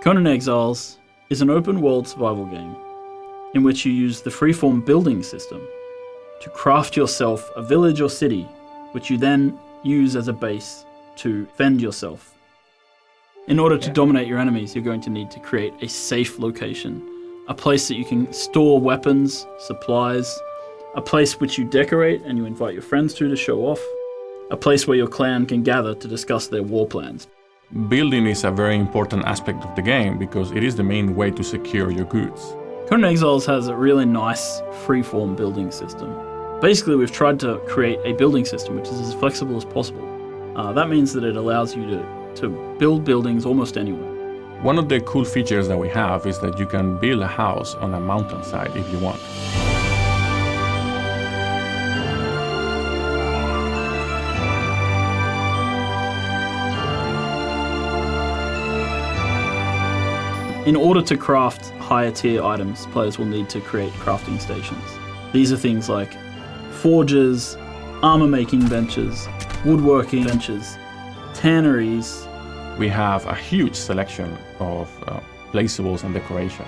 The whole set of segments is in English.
Conan Exiles is an open-world survival game in which you use the freeform building system to craft yourself a village or city, which you then use as a base to fend yourself. In order to dominate your enemies, you're going to need to create a safe location, a place that you can store weapons, supplies, a place which you decorate and you invite your friends to show off, a place where your clan can gather to discuss their war plans. Building is a very important aspect of the game because it is the main way to secure your goods. Conan Exiles has a really nice freeform building system. Basically, we've tried to create a building system which is as flexible as possible. That means that it allows you to build buildings almost anywhere. One of the cool features that we have is that you can build a house on a mountainside if you want. In order to craft higher tier items, players will need to create crafting stations. These are things like forges, armor making benches, woodworking benches, tanneries. We have a huge selection of placeables and decoration.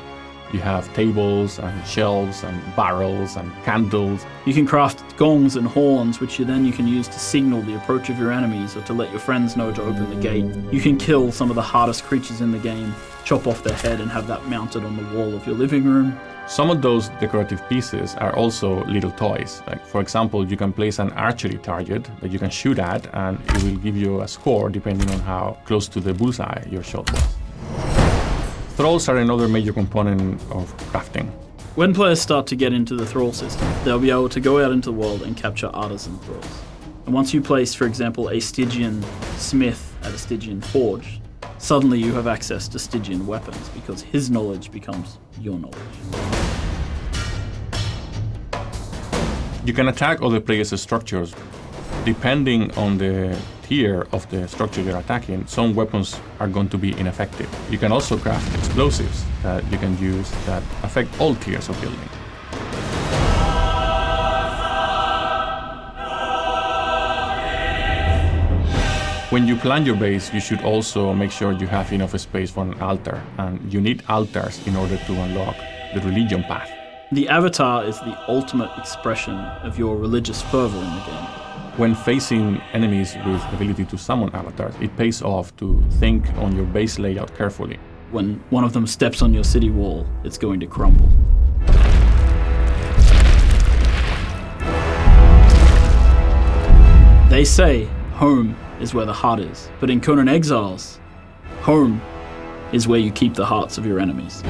You have tables and shelves and barrels and candles. You can craft gongs and horns, which you can use to signal the approach of your enemies or to let your friends know to open the gate. You can kill some of the hardest creatures in the game, chop off their head and have that mounted on the wall of your living room. Some of those decorative pieces are also little toys. Like, for example, you can place an archery target that you can shoot at and it will give you a score depending on how close to the bullseye your shot was. Thralls are another major component of crafting. When players start to get into the thrall system, they'll be able to go out into the world and capture artisan thralls. And once you place, for example, a Stygian smith at a Stygian forge, suddenly you have access to Stygian weapons because his knowledge becomes your knowledge. You can attack other players' structures. Depending on the tier of the structure you're attacking, some weapons are going to be ineffective. You can also craft explosives that you can use that affect all tiers of building. When you plan your base, you should also make sure you have enough space for an altar, and you need altars in order to unlock the religion path. The avatar is the ultimate expression of your religious fervor in the game. When facing enemies with the ability to summon avatars, it pays off to think on your base layout carefully. When one of them steps on your city wall, it's going to crumble. They say home is where the heart is, but in Conan Exiles, home is where you keep the hearts of your enemies.